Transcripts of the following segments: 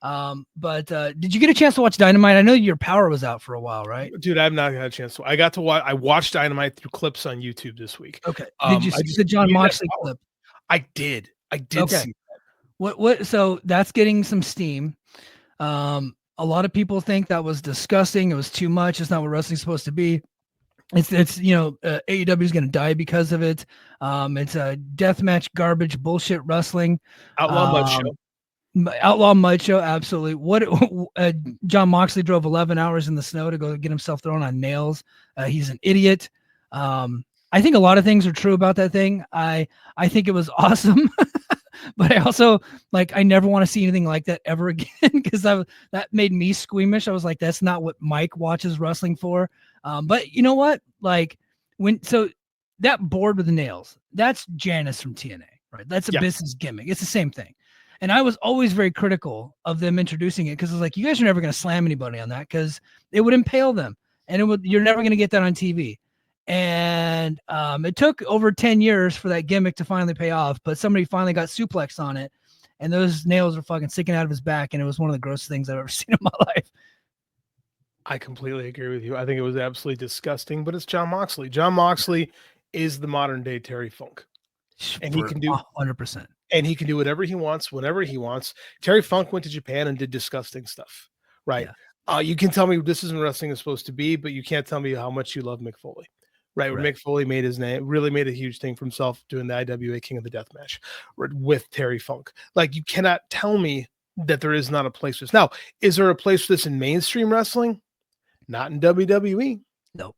But did you get a chance to watch Dynamite? I know your power was out for a while, right? Dude, I've not had a chance to. I got to watch. I watched Dynamite through clips on YouTube this week. Okay. Did you I see just the John needed that Moxley power. clip? I did. I did Okay. see. What? So that's getting some steam. A lot of people think that was disgusting. It was too much. It's not what wrestling's supposed to be. It's AEW is going to die because of it. It's a deathmatch garbage bullshit wrestling. Outlaw Mud Show. Outlaw Mud Show, absolutely. What John Moxley drove 11 hours in the snow to go get himself thrown on nails. He's an idiot. I think a lot of things are true about that thing. I think it was awesome, but I also I never want to see anything like that ever again because that made me squeamish. I was like, that's not what Mike watches wrestling for. But you know what? That board with the nails, that's Janice from TNA, right? That's a business gimmick. It's the same thing. And I was always very critical of them introducing it because I was like, you guys are never going to slam anybody on that because it would impale them and you're never going to get that on TV. And it took over 10 years for that gimmick to finally pay off, but somebody finally got suplexed on it and those nails were fucking sticking out of his back. And it was one of the grossest things I've ever seen in my life. I completely agree with you. I think it was absolutely disgusting, but it's John Moxley. John Moxley is the modern day Terry Funk. And he can do 100%. And he can do whatever he wants, whenever he wants. Terry Funk went to Japan and did disgusting stuff, right? Yeah. You can tell me this isn't wrestling is supposed to be, but you can't tell me how much you love Mick Foley, right? Where Mick Foley made his name, really made a huge thing for himself doing the IWA King of the Death match with Terry Funk. Like, you cannot tell me that there is not a place for this. Now, is there a place for this in mainstream wrestling? Not in WWE. Nope.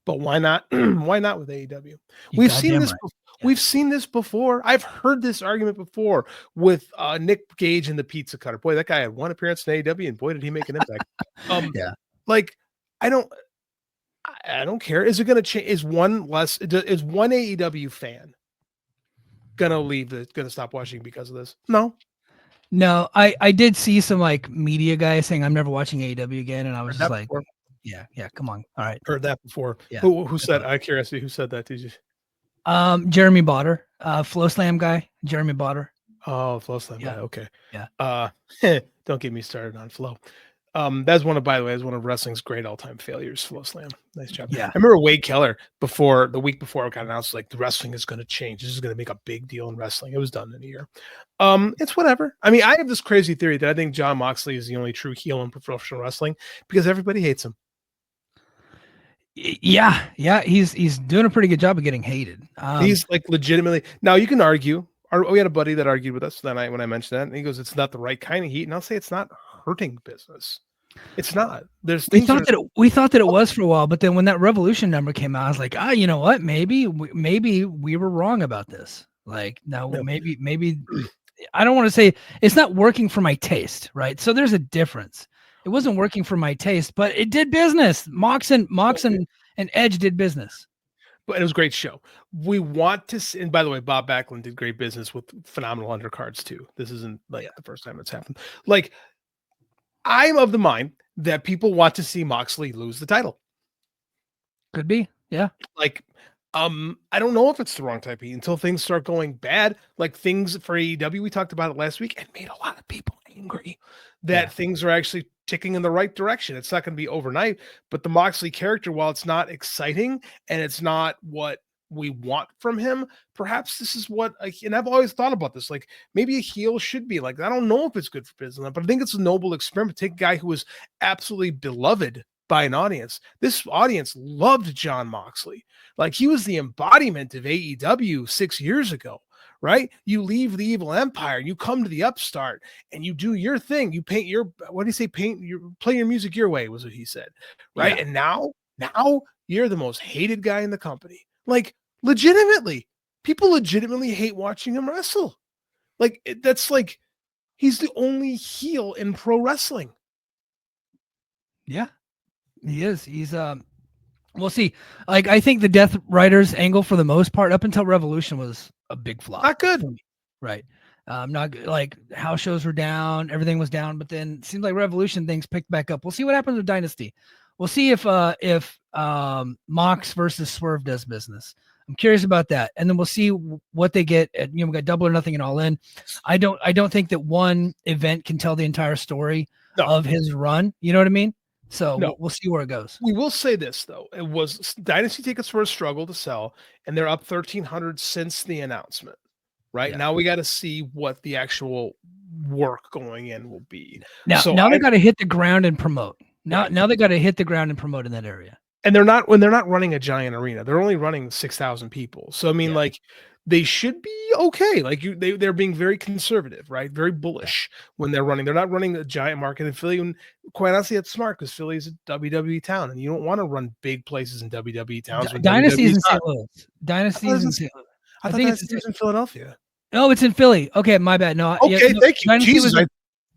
But why not? Why not with AEW? We've seen this. Right. We've seen this before. I've heard this argument before with Nick Gage and the Pizza Cutter. Boy, that guy had one appearance in AEW, and boy, did he make an impact. Like, I don't care. Is it going to change? Is one AEW fan gonna leave? Gonna stop watching because of this? No. I did see some media guys saying I'm never watching AEW again, and I was just like, yeah, come on, all right. Heard that before. Yeah. Who said? I curiosity. Who said that? Did you? Jeremy Botter, Flow Slam guy, Jeremy Botter. Oh, Flow Slam guy. Okay. Yeah. Don't get me started on Flow. That's one of wrestling's great all-time failures. Flow Slam. Nice job. Yeah. I remember Wade Keller the week before it got announced, like, the wrestling is going to change. This is going to make a big deal in wrestling. It was done in a year. It's whatever. I mean, I have this crazy theory that I think John Moxley is the only true heel in professional wrestling because everybody hates him. Yeah, he's doing a pretty good job of getting hated. He's like legitimately. Now you can argue. We had a buddy that argued with us that night when I mentioned that, and he goes, "It's not the right kind of heat." And I'll say it's not hurting business. It's not. We thought that it was for a while, but then when that Revolution number came out, I was like, you know what? Maybe we were wrong about this. Like, maybe I don't want to say it's not working for my taste, right? So there's a difference. It wasn't working for my taste, but it did business. Mox and Edge did business. But it was a great show. We want to, and by the way, Bob Backlund did great business with phenomenal undercards too. This isn't the first time it's happened. Like, I'm of the mind that people want to see Moxley lose the title. Could be, yeah. Like, I don't know if it's the wrong type of heat until things start going bad. Like, things for AEW, we talked about it last week and made a lot of people angry that things are actually ticking in the right direction. It's not going to be overnight, but the Moxley character, while it's not exciting and it's not what we want from him, perhaps this is what, and I've always thought about this, like, maybe a heel should be like, I don't know if it's good for business, but I think it's a noble experiment. Take a guy who was absolutely beloved by an audience. This audience loved John Moxley. Like, he was the embodiment of AEW 6 years ago. Right? You leave the evil empire, you come to the upstart, and you do your thing. You paint your, what do you say? Play your music your way, was what he said. Right? Yeah. And now you're the most hated guy in the company. Like, legitimately, people legitimately hate watching him wrestle. Like, that's like, he's the only heel in pro wrestling. Yeah, he is. He's we'll see. Like, I think the Death Riders angle for the most part up until Revolution was a big flop. Not good. Right. Not good. Like, house shows were down, everything was down, but then it seems like Revolution things picked back up. We'll see what happens with Dynasty. We'll see if Mox versus Swerve does business. I'm curious about that, and then we'll see what they get. We got Double or Nothing and All In. I don't think that one event can tell the entire story of his run. You know what I mean? So we'll see where it goes. We will say this though: it was Dynasty tickets were a struggle to sell, and they're up 1,300 since the announcement. Right now, we got to see what the actual work going in will be. Now they got to hit the ground and promote. Now they got to hit the ground and promote in that area. And they're not running a giant arena. They're only running 6,000 people. So I mean, like, they should be okay. Like they're being very conservative, right? Very bullish when they're running. They're not running a giant market in Philly. And quite honestly, that's smart because Philly is a WWE town, and you don't want to run big places in WWE towns. Dynasty is in St. Louis. Dynasty is in St. Louis. I think it's in Philadelphia. Oh, it's in Philly. Okay, my bad. No. Okay, thank you.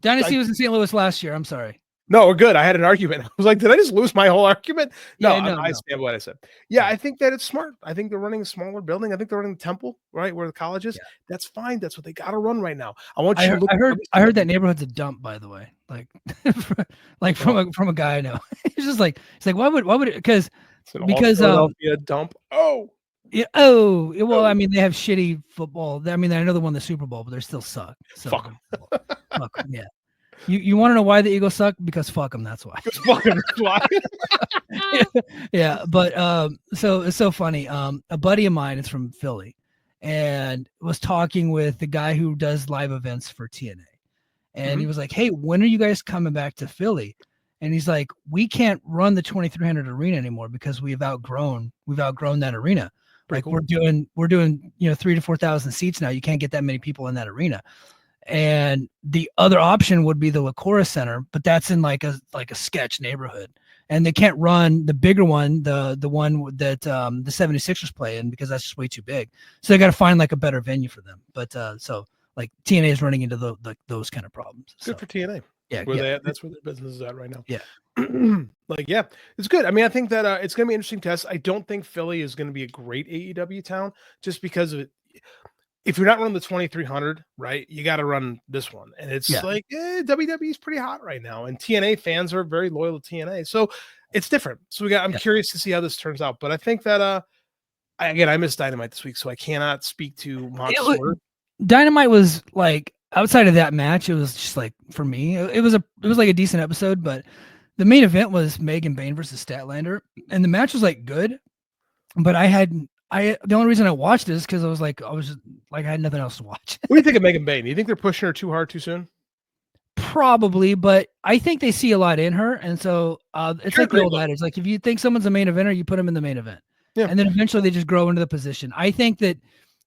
Dynasty was in St. Louis last year. I'm sorry. No, we're good. I had an argument. I was like, did I just lose my whole argument? No, I stand by what I said. Yeah, I think that it's smart. I think they're running a smaller building. I think they're running the Temple, right, where the college is. Yeah. That's fine. That's what they got to run right now. I want you to look. I heard that neighborhood's a dump, by the way. Like from a guy I know. It's just like why would it? Because Philadelphia dump. Oh. Yeah. Oh. Well, I mean, they have shitty football. I mean, I know they won the Super Bowl, but they still suck. So, fuck them. Fuck them. Yeah. You want to know why the Eagles suck? Because fuck them. That's why. Fuck them. That's why. Yeah. But so it's so funny. A buddy of mine is from Philly, and was talking with the guy who does live events for TNA, and he was like, "Hey, when are you guys coming back to Philly?" And he's like, "We can't run the 2,300 arena anymore because we've outgrown that arena. Like we're doing 3,000 to 4,000 seats now. You can't get that many people in that arena." And the other option would be the Lacora Center, but that's in like a sketch neighborhood, and they can't run the bigger one, the one that the 76ers play in, because that's just way too big. So they got to find like a better venue for them. But so like TNA is running into those kind of problems. Good for TNA. Yeah, that's where their business is at right now. Yeah. It's good. I mean, I think that it's going to be an interesting test. I don't think Philly is going to be a great AEW town just because of it. If you're not running the 2,300, right, you got to run this one. And it's like, WWE is pretty hot right now. And TNA fans are very loyal to TNA. So it's different. So I'm curious to see how this turns out. But I think that, I missed Dynamite this week, so I cannot speak to Moxley. Dynamite was like, outside of that match, it was just like, for me, it was like a decent episode, but the main event was Megan Bayne versus Statlander. And the match was like good, but the only reason I watched it is because I had nothing else to watch. What do you think of Megan Bayne? Do you think they're pushing her too hard too soon? Probably, but I think they see a lot in her, and so it's like the old adage: like if you think someone's a main eventer, you put them in the main event, and then eventually they just grow into the position. I think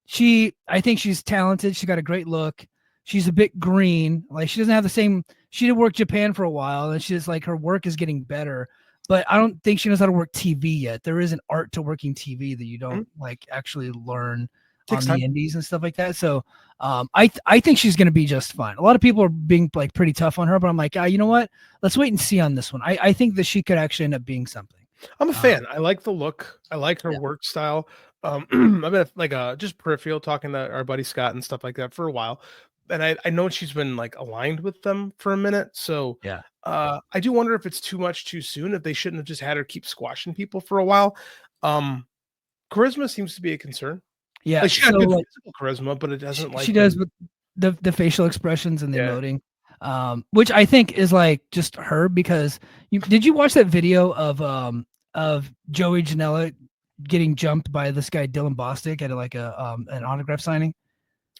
she's talented. She got a great look. She's a bit green. Like she doesn't have the same. She did work Japan for a while, and she's like her work is getting better. But I don't think she knows how to work TV yet. There is an art to working TV that you don't like actually learn on the indies and stuff like that. So I think she's going to be just fine. A lot of people are being like pretty tough on her, but I'm like, you know what? Let's wait and see on this one. I think that she could actually end up being something. I'm a fan. I like the look. I like her work style. I've been like just peripheral talking to our buddy Scott and stuff like that for a while. And I know she's been like aligned with them for a minute. So I do wonder if it's too much too soon, if they shouldn't have just had her keep squashing people for a while. Charisma seems to be a concern. Yeah. Like she got good physical charisma, but it doesn't she does with the facial expressions and the emoting. Which I think is like just her, because did you watch that video of Joey Janela getting jumped by this guy Dylan Bostic at like an autograph signing?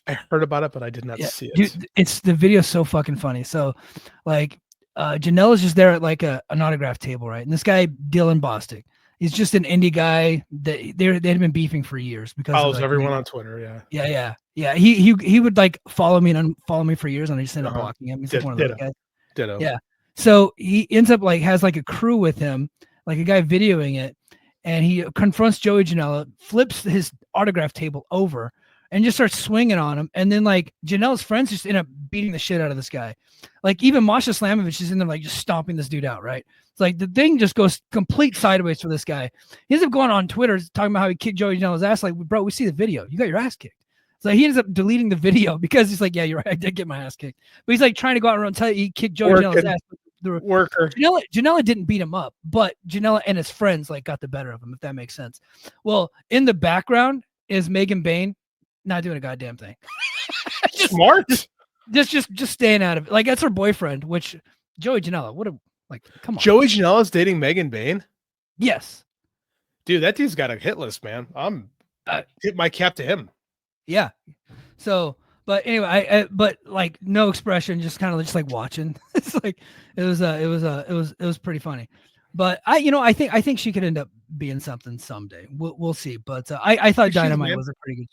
I heard about it, but I did not see it. Dude, it's the video so fucking funny. So like Janela's just there at like an autograph table, right? And this guy Dylan Bostic, he's just an indie guy that they'd been beefing for years because follows everyone on Twitter. Yeah. He would like follow me and unfollow me for years, and I just ended up blocking him. He's like one of those guys. Ditto. Yeah. So he ends up like has like a crew with him, like a guy videoing it, and he confronts Joey Janela, flips his autograph table over, and just starts swinging on him. And then like Janela's friends just end up beating the shit out of this guy. Like even Masha Slamovich is in there like just stomping this dude out, right? It's like the thing just goes complete sideways for this guy. He ends up going on Twitter talking about how he kicked Joey Janela's ass. Like, bro, we see the video. You got your ass kicked. So he ends up deleting the video because he's like, yeah, you're right. I did get my ass kicked. But he's like trying to go out and tell you he kicked Joey Janela's ass. worker. Janela didn't beat him up, but Janela and his friends like got the better of him, if that makes sense. Well, in the background is Megan Bain not doing a goddamn thing. Smart. Just staying out of it. Like that's her boyfriend, which Joey Janela would have come on. Joey Janela's dating Megan Bain. Yes. Dude, that dude's got a hit list, man. I'm hit my cap to him. Yeah. So, but anyway, but like no expression, just kind of just like watching. It's like it was pretty funny. But I think she could end up being something someday. We'll see. But I thought Dynamite was a pretty good.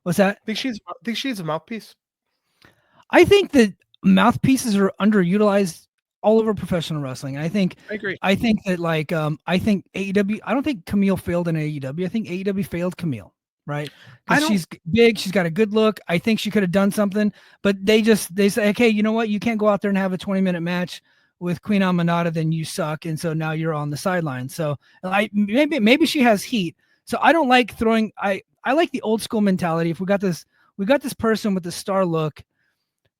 What's that? Think she's a mouthpiece? I think that mouthpieces are underutilized all over professional wrestling. I agree. I think that I think AEW. I don't think Camille failed in AEW. I think AEW failed Camille. Right? Because she's big, she's got a good look. I think she could have done something, but they say, okay, you know what? You can't go out there and have a 20-minute match with Queen Amanada, then you suck, and so now you're on the sideline. So maybe she has heat. So I don't like throwing. I like the old school mentality. If we got this person with the star look,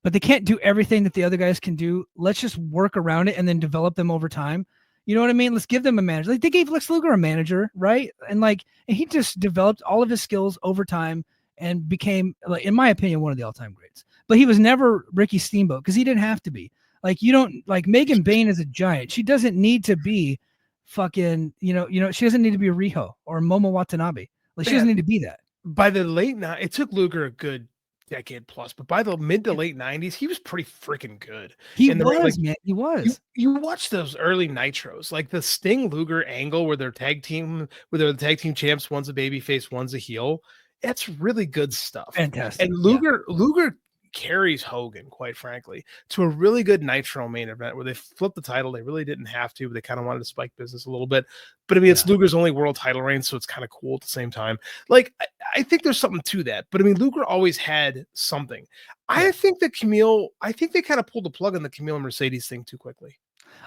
but they can't do everything that the other guys can do. Let's just work around it and then develop them over time. You know what I mean? Let's give them a manager. Like they gave Lex Luger a manager, right? And he just developed all of his skills over time and became, like, in my opinion, one of the all-time greats. But he was never Ricky Steamboat because he didn't have to be. Like you don't like Megan Bain is a giant. She doesn't need to be fucking, she doesn't need to be a Riho or Momo Watanabe. Like she doesn't need to be that. By the late it took Luger a good decade plus, but by the mid to late 90s, he was pretty freaking good. He was, man. He was. You watch those early Nitros, like the Sting Luger angle where they're the tag team champs, one's a babyface, one's a heel. That's really good stuff. Fantastic. And Luger carries Hogan, quite frankly, to a really good Nitro main event where they flipped the title. They really didn't have to, but they kind of wanted to spike business a little bit. But I mean, it's Luger's only world title reign, so it's kind of cool at the same time. Like, I think there's something to that. But I mean, Luger always had something. I think they kind of pulled the plug on the Camille Mercedes thing too quickly.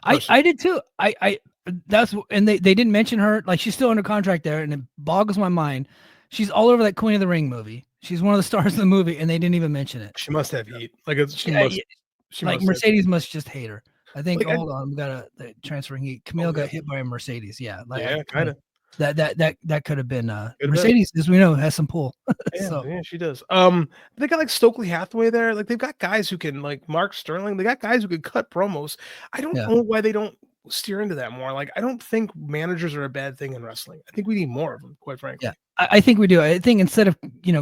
I did too. And they didn't mention her. Like she's still under contract there, and it boggles my mind. She's all over that Queen of the Ring movie. She's one of the stars of the movie, and they didn't even mention it. She must have heat. Mercedes must just hate her. I think. Hold on, we got transferring heat. Camille got hit by a Mercedes. Yeah, kind of. That could have been Mercedes, as we know, has some pull. Yeah, she does. They got like Stokely Hathaway there. Like they've got guys who can, like Mark Sterling. They got guys who can cut promos. I don't know why they don't steer into that more. Like I don't think managers are a bad thing in wrestling. I think we need more of them, quite frankly. Yeah, I think we do. I think instead of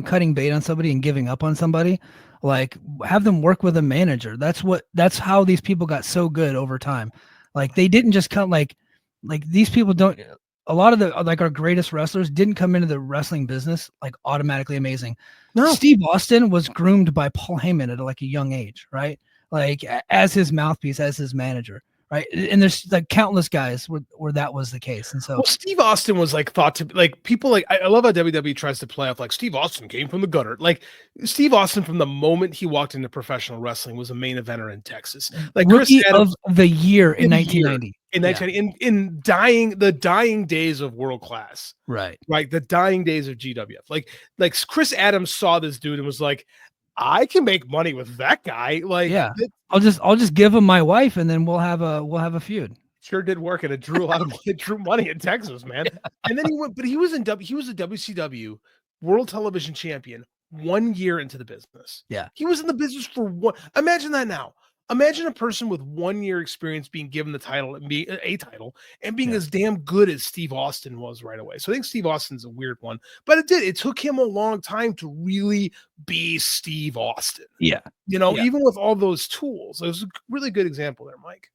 cutting bait on somebody and giving up on somebody, like have them work with a manager. That's how these people got so good over time. Like they didn't just come like these people don't. A lot of our greatest wrestlers didn't come into the wrestling business like automatically amazing. No. Steve Austin was groomed by Paul Heyman at like a young age, right? Like as his mouthpiece, as his manager, right? And there's like countless guys where that was the case. And so Steve Austin was like thought to like people like I love how WWE tries to play off like Steve Austin came from the gutter. Like Steve Austin from the moment he walked into professional wrestling was a main eventer in Texas. Like Rookie of the year in 1990. In the dying days of world class, right, the dying days of GWF, like Chris Adams saw this dude and was like, I can make money with that guy. Like, I'll just give him my wife and then we'll have a feud. Sure did work, and it drew a lot of money in Texas, man. And then he went, but he was a WCW World Television Champion 1 year into the business. Yeah, he was in the business for one. Imagine that now. Imagine a person with 1 year experience being given the title and being as damn good as Steve Austin was right away. So I think Steve Austin's a weird one, but it took him a long time to really be Steve Austin. Yeah. Even with all those tools, it was a really good example there, Mike.